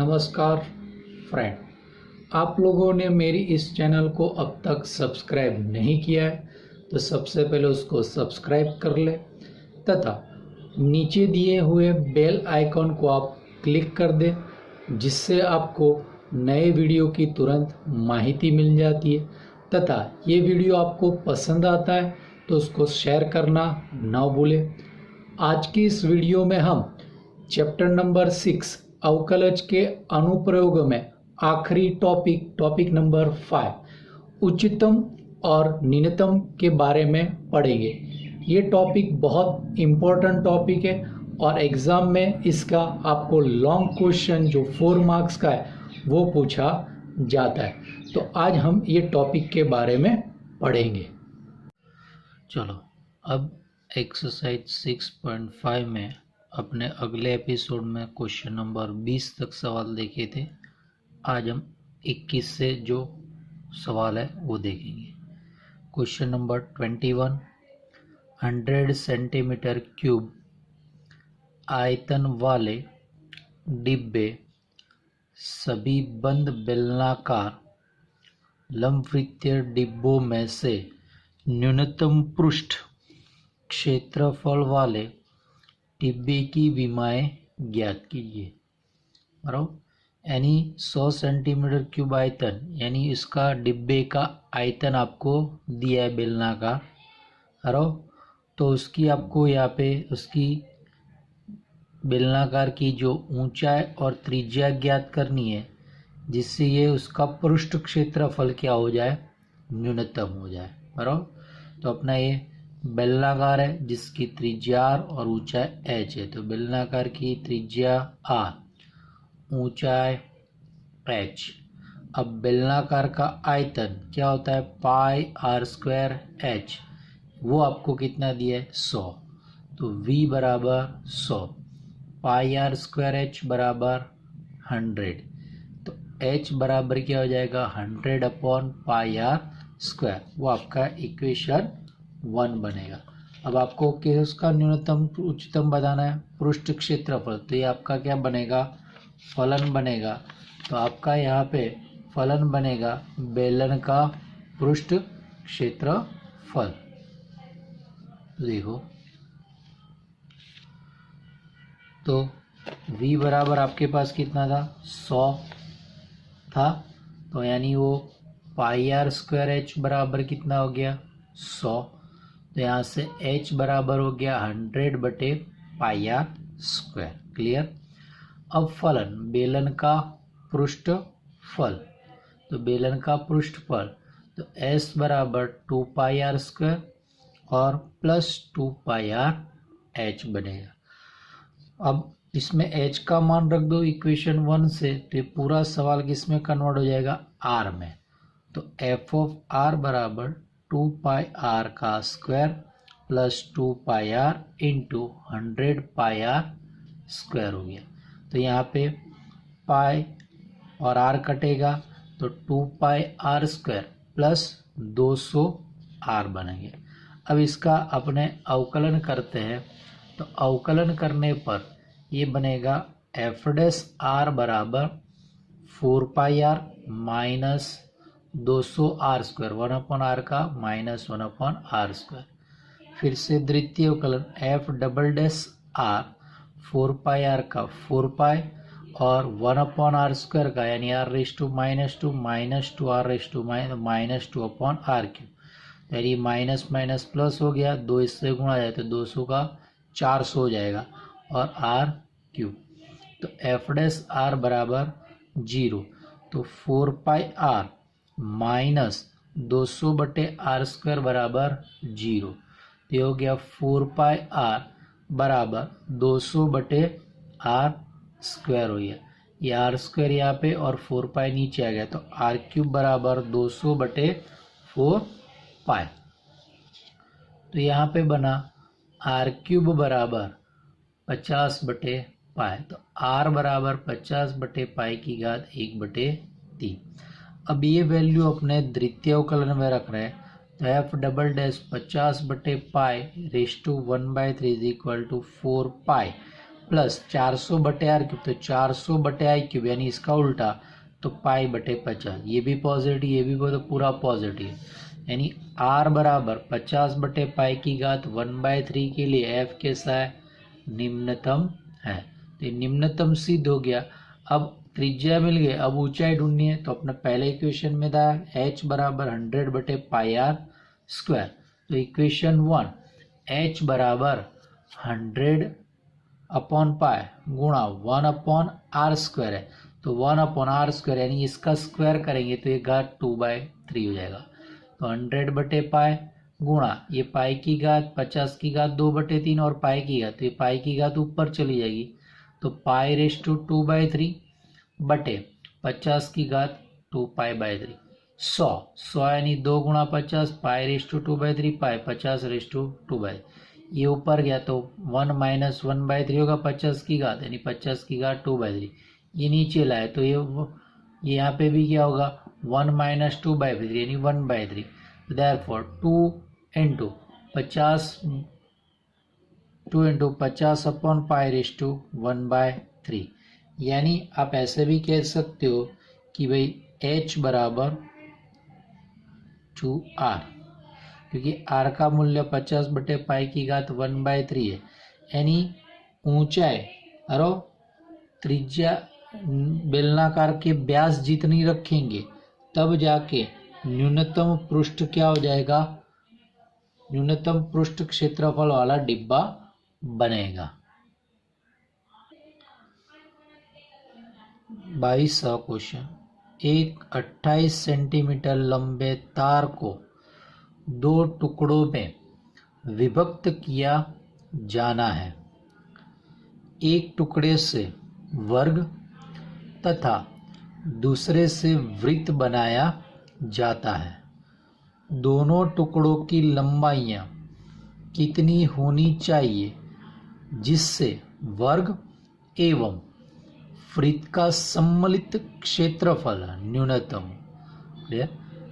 नमस्कार फ्रेंड, आप लोगों ने मेरी इस चैनल को अब तक सब्सक्राइब नहीं किया है तो सबसे पहले उसको सब्सक्राइब कर ले तथा नीचे दिए हुए बेल आइकॉन को आप क्लिक कर दें, जिससे आपको नए वीडियो की तुरंत माहिती मिल जाती है। तथा ये वीडियो आपको पसंद आता है तो उसको शेयर करना ना भूलें। आज की इस वीडियो में हम चैप्टर नंबर 6 अवकलज के अनुप्रयोग में आखिरी टॉपिक नंबर 5 उच्चतम और न्यूनतम के बारे में पढ़ेंगे। ये टॉपिक बहुत इम्पोर्टेंट टॉपिक है और एग्ज़ाम में इसका आपको लॉन्ग क्वेश्चन जो 4 मार्क्स का है वो पूछा जाता है। तो आज हम ये टॉपिक के बारे में पढ़ेंगे। चलो अब एक्सरसाइज 6.5 में अपने अगले एपिसोड में क्वेश्चन नंबर 20 तक सवाल देखे थे। आज हम 21 से जो सवाल है वो देखेंगे। क्वेश्चन नंबर 21, 100 सेंटीमीटर क्यूब आयतन वाले डिब्बे सभी बंद बेलनाकार लंबवृत्तीय डिब्बों में से न्यूनतम पृष्ठ क्षेत्रफल वाले डिब्बे की विमाएं ज्ञात कीजिए। बराबर यानी 100 सेंटीमीटर क्यूब आयतन, यानी इसका डिब्बे का आयतन आपको दिया है बेलनाकार। बराबर तो उसकी आपको यहाँ पे उसकी बेलनाकार की जो ऊंचाई और त्रिज्या ज्ञात करनी है, जिससे ये उसका पृष्ठ क्षेत्रफल क्या हो जाए, न्यूनतम हो जाए। बराबर तो अपना ये बेलनाकार है जिसकी त्रिज्या r और ऊंचाई h है। तो बेलनाकार की त्रिज्या r, ऊंचाई h। अब बेलनाकार का आयतन क्या होता है, पाई r स्क्वायर h, वो आपको कितना दिया है, 100। तो v बराबर 100, पाई r स्क्वायर h बराबर 100। तो h बराबर क्या हो जाएगा, 100 अपॉन पाई r स्क्वायर। वो आपका इक्वेशन 1 बनेगा। अब आपको उसका न्यूनतम उच्चतम बताना है, पृष्ठ क्षेत्रफल। तो ये आपका क्या बनेगा, फलन बनेगा। तो आपका यहाँ पे फलन बनेगा बेलन का पृष्ठ क्षेत्रफल। देखो तो v बराबर आपके पास कितना था, 100 था। तो यानी वो पाई r स्क्वायर h बराबर कितना हो गया, 100। तो यहाँ से h बराबर हो गया 100 बटे पाई r स्क्वायर। क्लियर। अब फलन बेलन का पृष्ठफल। तो बेलन का पृष्ठफल तो s बराबर 2 पाई r स्क्वायर और प्लस 2 पाई r h बनेगा। अब इसमें h का मान रख दो इक्वेशन 1 से, तो ये पूरा सवाल किस में कन्वर्ट हो जाएगा, r में। तो f ऑफ r बराबर 2 पाई r का स्क्वायर प्लस 2 पाई r इंटू 100 पाई r स्क्वायर हो गया। तो यहाँ पे पाई और r कटेगा तो 2 पाई r स्क्वायर प्लस 200 r बनेंगे। अब इसका अपने अवकलन करते हैं। तो अवकलन करने पर ये बनेगा एफ डैश r बराबर 4 पाई r minus 200 r square, 1 upon r का माइनस 1 अपॉन r स्क्वायर। फिर से द्वितीय अवकलन एफ डबल डैश r 4 पाई r का 4 पाई और 1 अपॉन r स्क्वायर का यानी r raise to minus 2 minus 2 r raise to minus 2 upon r cube. यानी माइनस माइनस प्लस हो गया, 2 इससे गुणा जाए तो 200 का 400 हो जाएगा और r क्यूब। तो एफ डैश r बराबर 0। तो 4 पाई r माइनस 200 बटे r स्क्वायर बराबर 0। तो ये हो गया 4 पाई r बराबर 200 बटे r स्क्वायर हो गया। ये r स्क्वायर यहाँ पे और 4 पाई नीचे आ गया। तो r क्यूब बराबर 200 बटे 4 पाई। तो यहाँ पे बना r क्यूब बराबर 50 बटे पाई। तो r बराबर 50 बटे पाई की घात 1/3। अब ये वैल्यू अपने द्वितीय अवकलन में रख रहे हैं। तो एफ डबल डैश 50 बटे pi raise to 1/3 is equal to 4 pi plus 400 बटे आर क्यूब, तो 400 बटे आई क्यूब यानी इसका उल्टा, तो पाई बटे 50, ये भी पॉजिटिव ये भी पूरा पॉजिटिव, यानी आर बराबर 50 बटे पाई की घात 1/3 के लिए एफ कैसा है, निम्नतम है। तो ये निम्नतम सिद्ध हो गया। अब त्रिज्या मिल गई, अब ऊंचाई ढूंढनी है, तो अपने पहले इक्वेशन में था h बराबर 100 बटे पाई आर स्क्वायर, तो इक्वेशन 1 h बराबर 100 अपॉन पाई गुणा 1 अपॉन आर स्क्वायर है, तो 1 अपॉन आर स्क्वायर यानी इसका स्क्वायर करेंगे तो ये घात 2/3 हो जाएगा। तो 100 बटे पाई गुणा ये पाई की घात 50 की घात 2/3 और पाई की घात, तो ये पाई की घात ऊपर चली जाएगी, तो पाई रेस टू 2/3 बटे 50 की घात 2π/3, 100 यानी 2 गुणा 50 pi raise to 2/3 pi 50 raise to 2/3, ये ऊपर गया तो 1 माइनस 1/3 होगा 50 की घात यानी 50 की घात 2/3, ये नीचे लाए तो ये यहाँ पे भी क्या होगा 1 माइनस 2/3 यानी 1/3, therefore 2 into 50 upon pi raise to 1/3, यानी आप ऐसे भी कह सकते हो कि भाई h बराबर 2r, क्योंकि r का मूल्य 50 बटे पाई की घात 1/3 है, यानी ऊंचाई अरो त्रिज्या बेलनाकार के व्यास जितनी रखेंगे तब जाके न्यूनतम पृष्ठ क्या हो जाएगा, न्यूनतम पृष्ठ क्षेत्रफल वाला डिब्बा बनेगा। 22वां क्वेश्चन, एक 28 सेंटीमीटर लंबे तार को 2 टुकड़ों में विभक्त किया जाना है। एक टुकड़े से वर्ग तथा दूसरे से वृत्त बनाया जाता है। दोनों टुकड़ों की लंबाइयाँ कितनी होनी चाहिए जिससे वर्ग एवं वृत्त का सम्मिलित क्षेत्रफल न्यूनतम।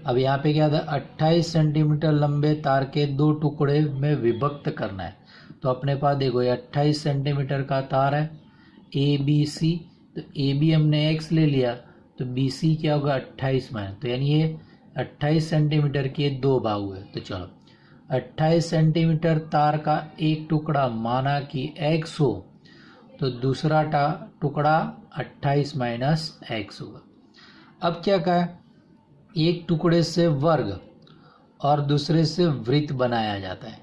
अब यहाँ पे क्या था, 28 सेंटीमीटर लंबे तार के 2 टुकड़े में विभक्त करना है। तो अपने पास देखो ये 28 सेंटीमीटर का तार है ए बी सी, तो ए बी हमने x ले लिया तो बी सी क्या होगा 28 माइनस, तो यानी ये 28 सेंटीमीटर के 2 भाग हुए। तो चलो 28 सेंटीमीटर तार का एक टुकड़ा माना कि x हो तो दूसरा टुकड़ा 28 माइनस x होगा। अब क्या कहा, एक टुकड़े से वर्ग और दूसरे से वृत्त बनाया जाता है।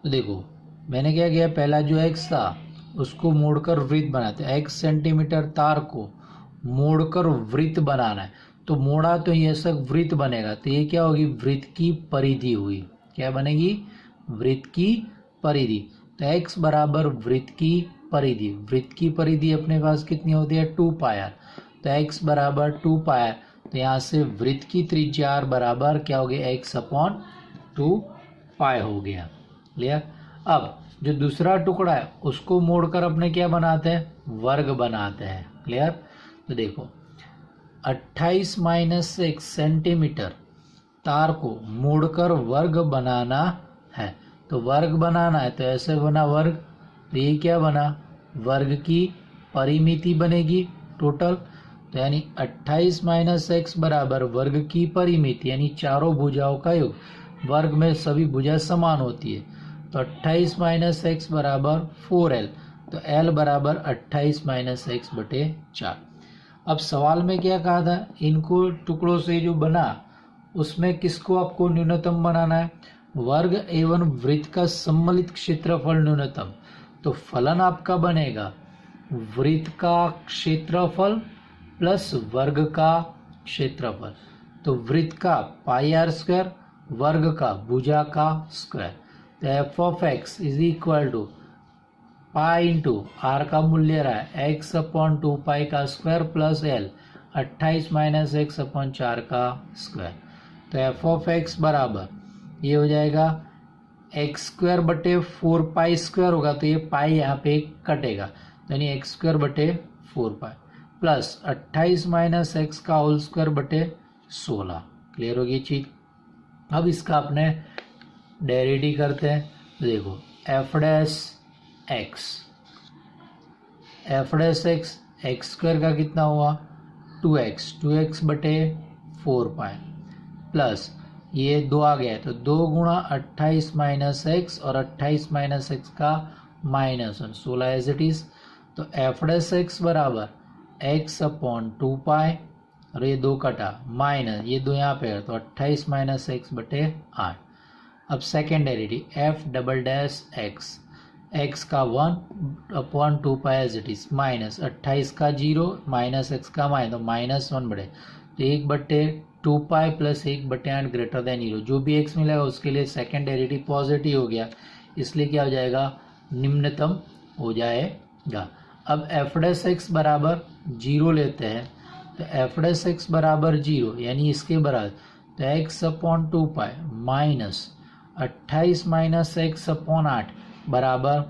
तो देखो मैंने क्या किया, पहला जो x था उसको मोड़कर वृत्त बनाते हैं। x सेंटीमीटर तार को मोड़कर वृत्त बनाना है, तो मोड़ा तो ये सब वृत्त बनेगा, तो ये क्या होगी वृत्त की परिधि हुई, क्या बनेगी वृत्त की परिधि। तो x बराबर वृत्त की परिधि, वृत्त की परिधि अपने पास कितनी होती है 2πr, तो x बराबर 2πr, तो यहाँ से वृत्त की त्रिज्या r बराबर क्या हो गया x अपॉन 2π हो गया। क्लियर। अब जो दूसरा टुकड़ा है उसको मोड़कर अपने क्या बनाते हैं वर्ग बनाते हैं। क्लियर। तो देखो 28 माइनस 1 सेंटीमीटर तार को मोड़कर वर्ग बनाना है, तो वर्ग बनाना है तो ऐसे बना वर्ग, तो ये क्या बना वर्ग की परिमिति बनेगी टोटल, तो यानी 28 माइनस एक्स बराबर वर्ग की परिमिति यानी चारों भुजाओं का योग, वर्ग में सभी भुजा समान होती है, तो 28 माइनस एक्स बराबर 4l, तो l बराबर 28 माइनस एक्स बटे 4। अब सवाल में क्या कहा था, इनको टुकड़ों से जो बना उसमें किसको आपको न्यूनतम बनाना है, वर्ग एवं वृत्त का सम्मिलित क्षेत्रफल न्यूनतम। तो फलन आपका बनेगा वृत्त का क्षेत्रफल प्लस वर्ग का क्षेत्रफल, तो वृत्त का पाई आर स्क्वायर, वर्ग का भुजा का स्क्वायर। तो f of x is equal to pi into r का मूल्य रहा है एक्स अपॉन 2 का square plus l 28 minus x upon 4 का स्क्वायर। तो एफ ऑफ एक्स बराबर ये हो जाएगा एक्स स्क्वायर बटे 4 स्क्वायर होगा, तो ये पाई यहाँ पे कटेगा, यानी एक्स स्क्वायर बटे 4 प्लस 28 माइनस एक्स का होल स्क्वायर बटे 16। क्लियर होगी चीज। अब इसका अपने डेरिवेटिव करते हैं। तो देखो F dash x F dash x square का कितना हुआ 2x बटे 4 पाई प्लस ये 2 आ गया है तो 2 गुणा 28 माइनस एक्स और 28 माइनस एक्स का -1 16 एज इट इज। तो एफ डैश एक्स बराबर x अपॉन 2 पाई और ये 2 कटा माइनस ये 2 यहाँ पे है तो 28 माइनस एक्स बटे 8। अब second derivative f double dash x का 1 upon 2 pi as it is minus 28 का 0 माइनस एक्स का माइनस तो -1 बटे तो 1 बटे 2 पाई प्लस 1 बटे 8 ग्रेटर देन 0 जो भी एक्स मिलेगा उसके लिए सेकेंड डेरिवेटिव पॉजिटिव हो गया इसलिए क्या हो जाएगा निम्नतम हो जाएगा। अब एफ डैश एक्स बराबर 0 लेते हैं तो एफ डैश एक्स बराबर 0 यानी इसके बराबर तो x upon 2 pi minus 28 minus x upon 8 बराबर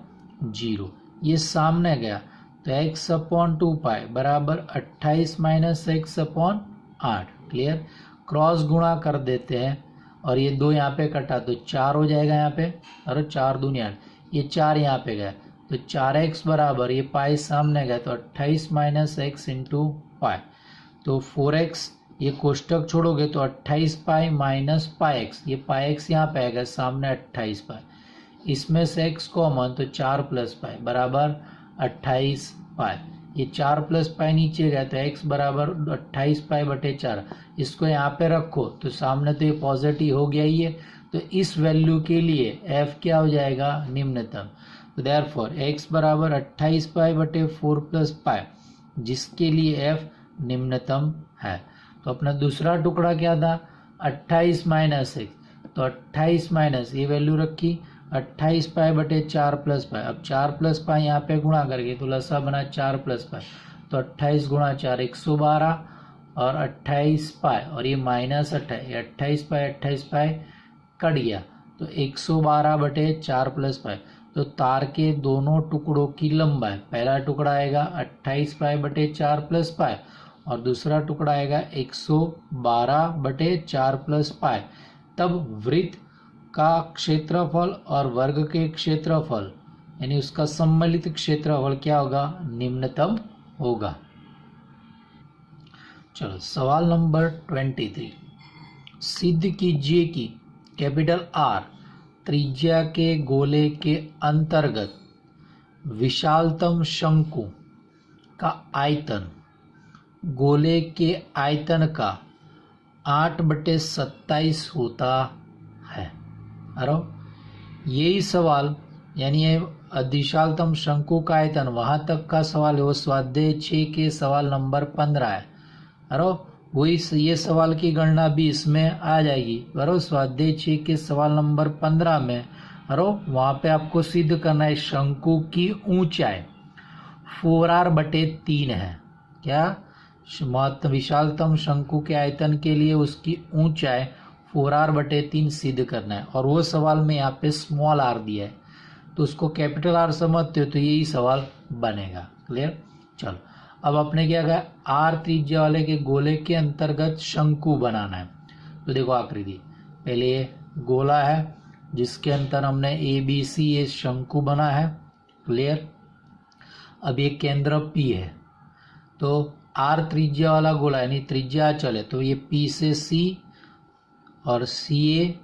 0 ये सामने गया तो एक्स अपॉन 2 पाई बराबर 28 minus x upon 8 clear. Cross गुणा कर देते हैं और ये 2 यहाँ पे कटा तो 4 हो जाएगा यहाँ पे और 4 दूनी 8 ये 4 यहाँ पे गया तो 4x बराबर ये पाई सामने गया तो 28 माइनस एक्स इंटू पाई तो 4x ये कोष्टक छोड़ोगे तो 28 पाई माइनस पाई एक्स ये पाई एक्स यहाँ पे आएगा सामने 28 पाई इसमें से x कॉमन तो 4 प्लस पाई बराबर 28 पाई ये 4 प्लस पाई नीचे गया तो x बराबर 28 पाई बटे 4 इसको यहाँ पे रखो तो सामने तो ये पॉजिटिव हो गया ही है तो इस वैल्यू के लिए f क्या हो जाएगा निम्नतम। तो देयरफॉर x बराबर 28 पाई बटे 4 प्लस पाई जिसके लिए f निम्नतम है। तो अपना दूसरा टुकड़ा क्या था 28 माइनस एक्स तो 28 माइनस ये वैल्यू रखी 28 पाई बटे 4 प्लस पाई अब 4 प्लस पाई यहाँ पे गुणा करके तो लसा बना 4 प्लस पाई तो 28 गुणा 4 112 और 28 पाई और ये माइनस 28 पाई कट गया तो 112 बटे 4 प्लस पाई तो तार के दोनों टुकड़ों की लंबाई पहला टुकड़ा आएगा 28 पाई बटे 4 प्लस पाई और दूसरा टुकड़ा आएगा 112 बटे 4 प्लस पाई। तब वृत्त का क्षेत्रफल और वर्ग के क्षेत्रफल यानी उसका सम्मिलित क्षेत्रफल क्या होगा निम्नतम होगा। चलो सवाल नंबर 23 सिद्ध कीजिए कि कैपिटल आर त्रिज्या के गोले के अंतर्गत विशालतम शंकु का आयतन गोले के आयतन का 8/27 होता है। अरे यही सवाल यानी विशालतम शंकु का आयतन वहां तक का सवाल है वो स्वाध्याय 6 के सवाल नंबर 15 है। अरे वही ये सवाल की गणना भी इसमें आ जाएगी। अरे स्वाध्याय 6 के सवाल नंबर 15 में अरे वहां पे आपको सिद्ध करना है शंकु की ऊंचाई 4r/3 है। क्या विशालतम शंकु के आयतन के लिए उसकी ऊंचाई 4r/3 सिद्ध करना है और वो सवाल में यहाँ पे स्मॉल r दिया है तो उसको कैपिटल R समझते हो तो यही सवाल बनेगा। क्लियर। चलो अब अपने क्या कहा आर त्रिज्या वाले के गोले के अंतर्गत शंकु बनाना है। तो देखो आकृति पहले ये गोला है जिसके अंदर हमने ABC ये शंकु बना है। क्लियर। अब ये केंद्र P है तो आर त्रिज्या वाला गोला यानी त्रिज्या चले तो ये P से C और CP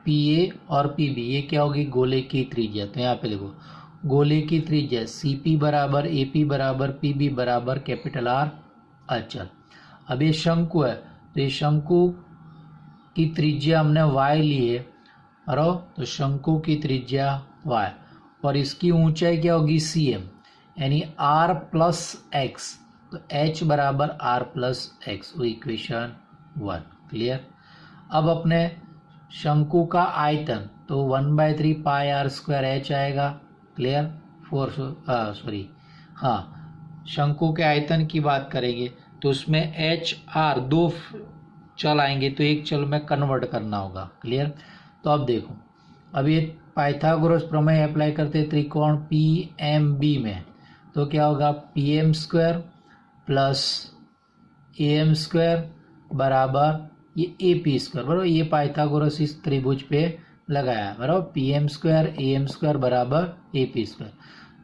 PA और PB ये क्या होगी गोले की त्रिज्या। तो यहाँ पे देखो गोले की त्रिज्या CP बराबर AP बराबर PB बराबर कैपिटल R अचल। अब ये शंकु है तो ये शंकु की त्रिज्या हमने y ली है और तो शंकु की त्रिज्या y और इसकी ऊंचाई क्या होगी cm यानी r प्लस x तो h बराबर r प्लस x वो इक्वेशन 1। क्लियर। अब अपने शंकु का आयतन तो 1/3 पाई r स्क्वायर h आएगा। क्लियर। शंकु के आयतन की बात करेंगे तो उसमें h r दो चल आएंगे तो एक चल में कन्वर्ट करना होगा। क्लियर। तो अब देखो अब ये पाइथागोरस प्रमेय अप्लाई करते त्रिकोण PMB में तो क्या होगा PM square plus AM square बराबर ये AP स्क्वायर बराबर ये पाइथागोरस इस त्रिभुज पे लगाया बराबर PM स्क्वायर AM स्क्वायर बराबर AP स्क्वायर।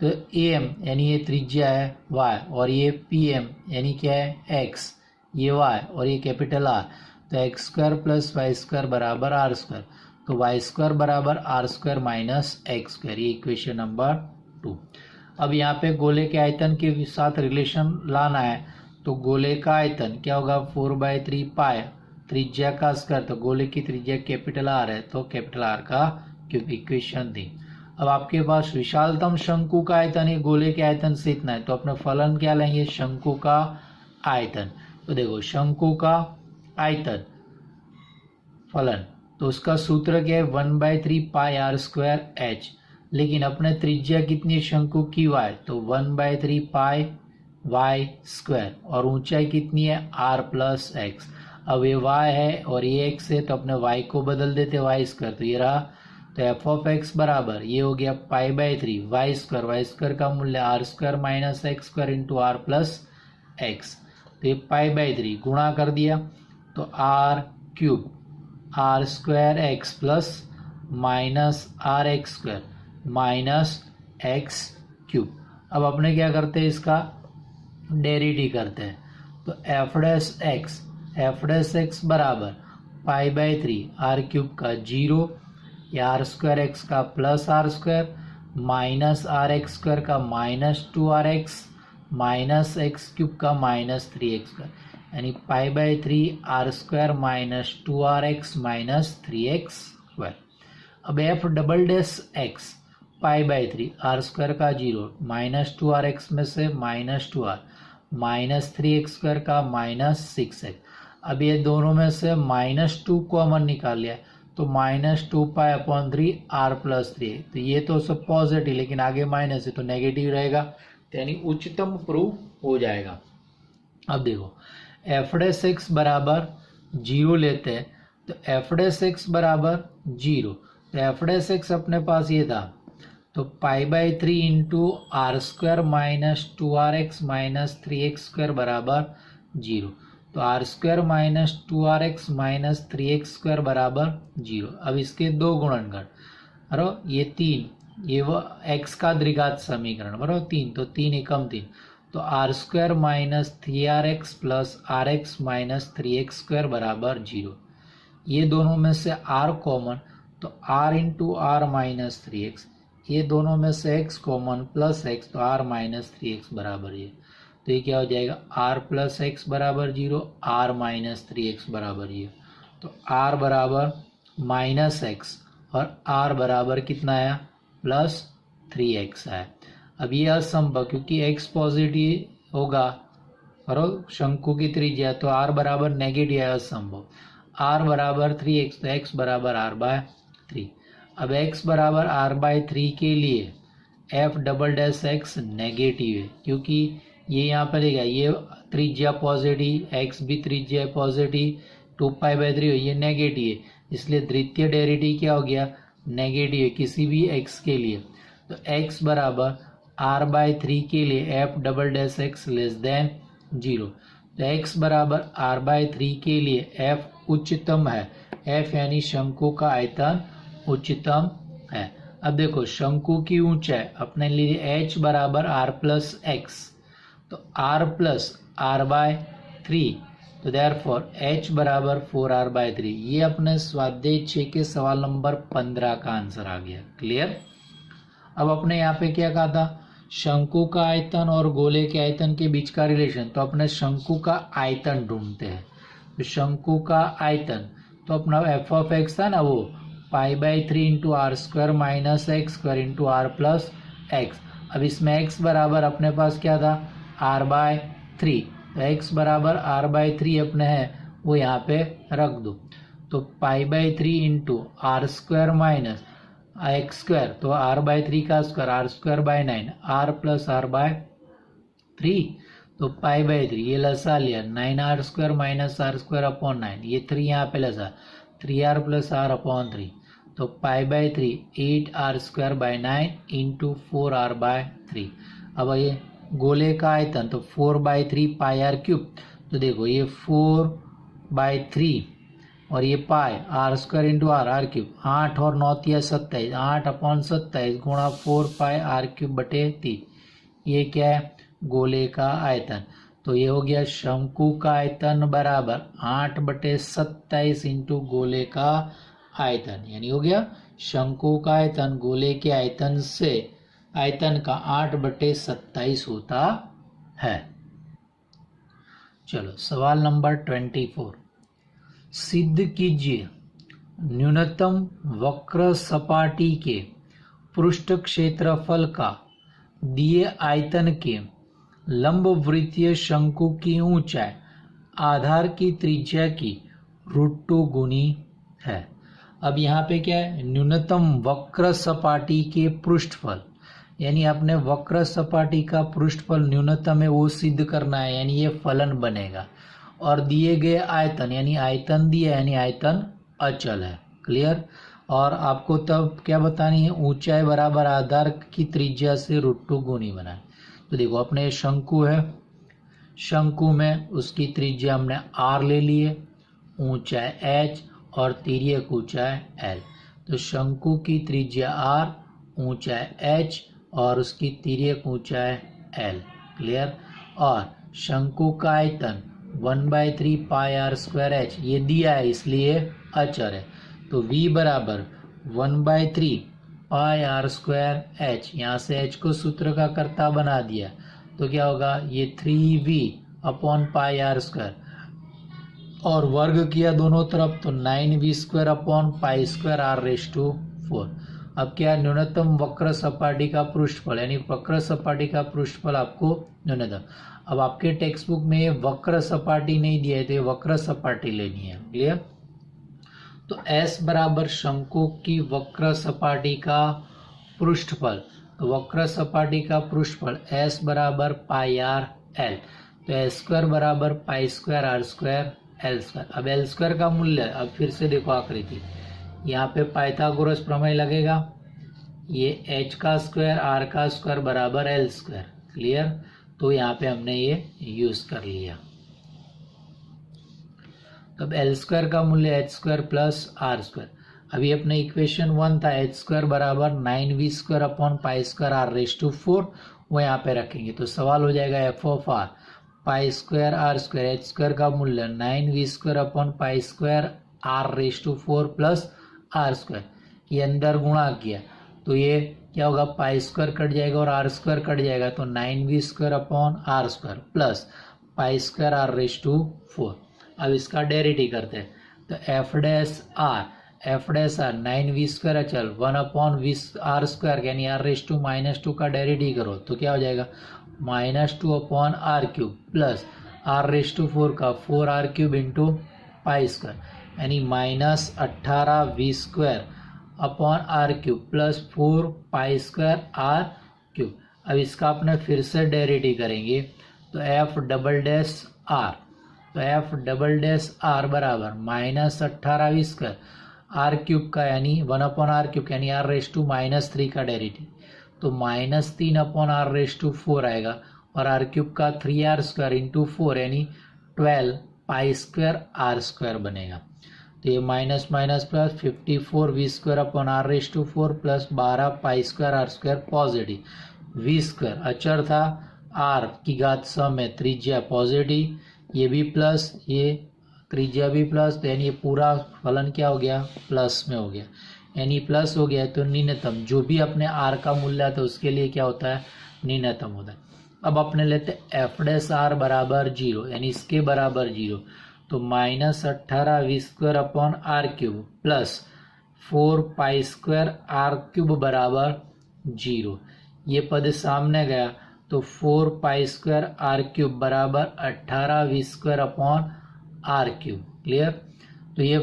तो ए एम यानी ये त्रिज्या है y, और ये पी एम यानी क्या है x, ये y और ये कैपिटल R, तो x square plus y square बराबर आर स्क्वायर, तो वाई स्क्वायर बराबर r square minus x square, ये इक्वेशन नंबर 2। अब यहाँ पे गोले के आयतन के साथ रिलेशन लाना है, तो गोले का आयतन क्या होगा 4/3 पाई, त्रिज्या का स्क्वायर, तो गोले की त्रिज्या कैपिटल आर है तो कैपिटल आर का क्यूब, इक्वेशन दी। अब आपके पास विशालतम शंकु का आयतन है गोले के आयतन से इतना है, तो अपने फलन क्या लेंगे शंकु का आयतन। तो देखो शंकु का आयतन फलन, तो उसका सूत्र क्या है 1/3 पाई आर स्क्वायर एच, लेकिन अपने त्रिज्या कितनी है शंकु की वाई, तो 1/3 पाई वाई स्क्वायर, और ऊंचाई कितनी है आर प्लस एक्स। अब ये वाई है और ये एक्स है, तो अपने वाई को बदल देते वाई स्क्वायर, तो ये रहा, तो एफ ऑफ एक्स बराबर ये हो गया पाई/3 वाई स्क्वायर का मूल्य r square minus x square into are plus x, तो ये पाई/3 गुणा कर दिया, तो r cube r square x plus minus are x square minus x cube. अब अपने क्या करते हैं इसका डेरिवेटिव करते हैं, तो एफ डैश एक्स बराबर पाई/3 आर क्यूब का 0 या आर स्क्वायर एक्स का plus are square minus are x square का minus 2r X minus x cube का माइनस 3x स्क्वायर, यानी पाई/3 R square minus 2r X minus 3x square. अब F double dash X पाई/3 R square का 0 minus 2r X में से minus 2r minus 3x square का minus 6x। अब ये दोनों में से -2 कॉमन निकाल लिया, तो -2 पाई अपॉन 3 आर प्लस 3, तो ये तो सब पॉजिटिव लेकिन आगे माइनस है तो नेगेटिव रहेगा, यानी उच्चतम प्रूफ हो जाएगा। अब देखो एफ डैश एक्स बराबर 0 लेते हैं, तो एफ डैश एक्स बराबर 0, तो एफ डैश एक्स अपने पास ये था, तो पाई/3 into R square minus 2r X minus 3x square बराबर 0, तो are square minus 2r X minus 3x square बराबर 0। अब इसके दो गुणनखंड, बराबर ये 3, ये वो x का द्विघात समीकरण बराबर 3, तो 3 एकम 3, तो are square minus 3r x plus r x minus 3x square बराबर 0। ये दोनों में से r कॉमन, तो r into r minus 3x, ये दोनों में से x कॉमन प्लस x, तो r माइनस 3x बराबर ये, तो ये क्या हो जाएगा r प्लस एक्स बराबर 0 r माइनस 3x बराबर ये, तो r बराबर माइनस एक्स और r बराबर कितना आया प्लस 3x है। अब ये असंभव क्योंकि x पॉजिटिव होगा और शंकु की त्रिज्या, तो r बराबर नेगेटिव है, असंभव। r बराबर 3x, तो x बराबर r/3। अब x बराबर r/3 के लिए f double dash x negative है, क्योंकि ये यहाँ पर देगा ये त्रिज्या पॉजिटिव, x भी त्रिज्या पॉजिटिव, 2π/3 ये नेगेटिव है, इसलिए द्वितीय डेरिवेटिव क्या हो गया नेगेटिव है किसी भी x के लिए। तो x बराबर r/3 के लिए f double dash x less than 0, तो x बराबर r/3 के लिए f उच्चतम है, f यानी शंकु का आयतन उच्चतम है। अब देखो शंकु की ऊंचाई अपने लिए h बराबर r प्लस एक्स, तो r प्लस r/3, तो देयरफॉर h बराबर 4r/3। ये अपने स्वाध्याय 6 के सवाल नंबर 15 का आंसर आ गया। क्लियर। अब अपने यहाँ पे क्या कहा था शंकु का आयतन और गोले के आयतन के बीच का रिलेशन, तो अपने शंकु का आयतन ढूंढते हैं। तो शंकु का आयतन तो अपना एफ ऑफ एक्स था ना, वो पाई/3 into R square minus x square into are plus X. अब इसमें x बराबर अपने पास क्या था r/3, तो x बराबर r/3 अपने है वो यहाँ पे रख दो, तो पाई/3 into R square minus x square, तो r/3 का square r square by 9 r plus r/3, तो पाई/3 ये लसा लिया 9r square minus r square upon 9, ये 3 यहाँ पे लसा 3r प्लस r अपॉन 3, तो पाई/3 8r square by 9 into 4r/3। अब ये गोले का आयतन तो 4/3 पाई r क्यूब, तो देखो ये 4/3 और ये pi R square into R cube, 8 और 9 तिया 27, 8/27 गुणा 4 पाई आर क्यूब बटे 3। ये क्या है? गोले का आयतन। तो ये हो गया शंकु का आयतन बराबर 8/27 इंटू गोले का आयतन, यानी हो गया शंकु का आयतन गोले के आयतन से आयतन का 8/27 होता है। चलो सवाल नंबर 24, सिद्ध कीजिए न्यूनतम वक्र सपाटी के पृष्ठ क्षेत्रफल का दिए आयतन के लंबवृत्तीय शंकु की ऊंचाई आधार की त्रिज्या की √2 गुनी है। अब यहाँ पे क्या है? न्यूनतम वक्र सपाटी के पृष्ठफल, यानी अपने वक्र सपाटी का पृष्ठफल न्यूनतम है वो सिद्ध करना है, यानी ये फलन बनेगा। और दिए गए आयतन, यानी आयतन दिया, यानी आयतन अचल है। क्लियर? और आपको तब क्या बतानी है? ऊंचाई बराबर आधार की त्रिज्या से √2 गुनी बनाए। तो देखो अपने शंकु है, शंकु में उसकी त्रिज्या हमने r ले लिए, ऊंचाई h और तिर्यक ऊंचाई l। तो शंकु की त्रिज्या r, ऊंचाई h और उसकी तिर्यक ऊंचाई l। क्लियर? और शंकु का आयतन 1/3 पाई आर स्क्वायर h, ये दिया है इसलिए अचर है। तो v बराबर 1/3 पाई आर स्क्वायर h, यहाँ से h को सूत्र का कर्ता बना दिया, तो क्या होगा? ये 3v upon pi R square, और वर्ग किया दोनों तरफ तो 9v square upon pi square r⁴। अब क्या? न्यूनतम वक्र सपाटी का पृष्ठफल, यानी वक्र सपाटी का पृष्ठफल आपको न्यूनतम। अब आपके टेक्स्ट बुक में वक्र सपाटी नहीं दिया है, तो वक्र सपाटी लेनी है। क्लियर? तो S बराबर शंकु की वक्र सपाटी का पृष्ठफल, तो वक्र सपाटी का पृष्ठफल S बराबर पाई आर एल, तो S स्क्वायर बराबर pi square r square l square. अब एल स्क्वायर का मूल्य, अब फिर से देखो आकृति, यहाँ पे पाइथागोरस प्रमेय लगेगा, ये h का स्क्वायर r का स्क्वायर बराबर एल स्क्वायर। क्लियर? तो यहाँ पे हमने ये यूज कर लिया। तब एल स्क्वायर का मूल्य h square plus are square. अभी अपने इक्वेशन 1 था h स्क्वायर बराबर 9v square upon pi square r⁴, वो यहाँ पे रखेंगे। तो सवाल हो जाएगा f of r pi square r square, h square का मूल्य 9v square upon pi square r⁴ plus are square, ये अंदर गुणा किया तो ये क्या होगा? पाई स्क्वायर कट जाएगा और आर स्क्वायर कट जाएगा, तो 9v square upon r square plus pi square r⁴। अब इसका डेरिवेटिव करते हैं, तो F dash are 9v square अचल 1 अपॉन वी आर स्क्वायर, यानी r⁻² का डेरिवेटिव करो तो क्या हो जाएगा? -2 upon are cube plus r⁴ का 4r³ इंटू पाई स्क्वायर, यानी -18v square upon r³ plus 4 pi square r³। अब इसका अपने फिर से डेरिवेटिव करेंगे, तो f डबल डैश r, तो f डबल डैश r बराबर -18v स्क्वायर r³ का, यानी 1 अपॉन r³ यानी r⁻³ का डेरिवेटिव, तो -3 अपॉन r⁴ आएगा, और r³ का 3r² इंटू 4 यानी 12 पाई स्क्वायर r² बनेगा। तो ये minus minus plus 54v square upon r⁴ plus 12 pi square r² positive, v square अचर था, r की घात सम है, त्रिज्या पॉजिटिव, ये भी प्लस, ये त्रिज्या भी प्लस, तो यानी ये पूरा फलन क्या हो गया? प्लस में हो गया, यानी प्लस हो गया तो न्यूनतम जो भी अपने r का मूल्य था उसके लिए क्या होता है? न्यूनतम होता है। अब अपने लेते एफ डैश आर बराबर 0, यानी इसके बराबर 0, तो -18v square upon r³ plus 4 pi square r³ बराबर 0, ये पद सामने गया तो 4 पाई स्क्वायर r³ बराबर 18v square upon r³। Clear? तो ये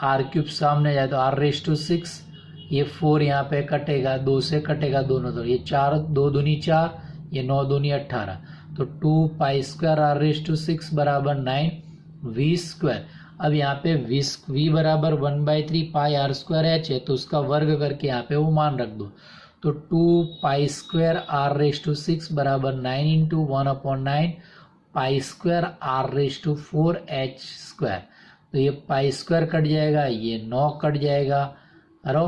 r³ सामने जाए तो r⁶, ये 4 यहाँ पे कटेगा, 2 से कटेगा दोनों तरफ, ये 4 2 दूनी 4, ये 9 दूनी 18, तो 2 पाई स्क्वायर r⁶ बराबर 9v स्क्वायर। अब यहाँ पे v बराबर 1/3 पाई आर स्क्वायर h है, तो उसका वर्ग करके यहाँ पे वो मान रख दो, तो 2 पाई स्क्वायर r⁶ बराबर 9 इंटू 1 अपॉन 9 पाई स्क्वायर r⁴ h स्क्वायर। तो ये पाई स्क्वायर कट जाएगा, ये 9 कट जाएगा। अरो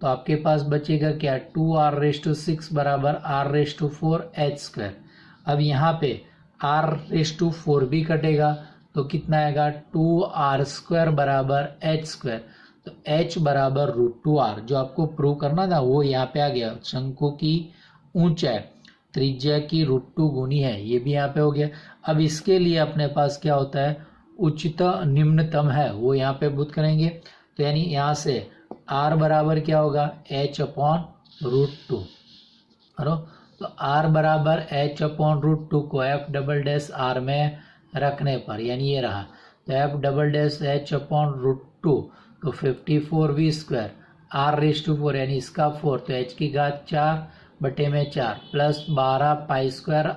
तो आपके पास बचेगा क्या, 2r�6 बराबर r⁴ h स्क्वायर। अब यहाँ पे r⁴ भी कटेगा तो कितना आएगा, 2r² बराबर h स्क्वायर। तो h बराबर √2r, जो आपको प्रूव करना था वो यहाँ पे आ गया। शंकु की ऊंचाई त्रिज्या की √2 गुनी है, ये भी यहाँ पे हो गया। अब इसके लिए अपने पास क्या होता है, उच्चतम निम्नतम है वो यहाँ पे बुत करेंगे। तो यानी यहाँ से r बराबर क्या होगा, h/√2। तो r बराबर h/√2 को f"r में रखने पर यानी ये रहा, तो f"h/√2 तो 54v स्क्वायर r⁴ यानी इसका 4, तो h की घात 4/4 plus 12 pi square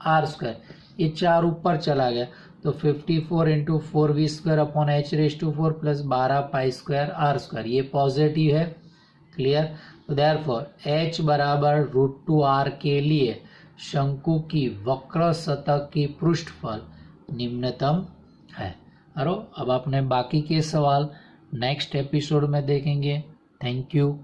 r square, ये 4 ऊपर चला गया तो 54 × 4v square upon h⁴ plus 12 pi square r square, ये पॉजिटिव है। क्लियर। तो देयरफॉर h बराबर √2r के लिए शंकु की वक्र सतह की पृष्ठफल निम्नतम है। अब आपने बाकी के सवाल नेक्स्ट एपिसोड में देखेंगे। Thank you.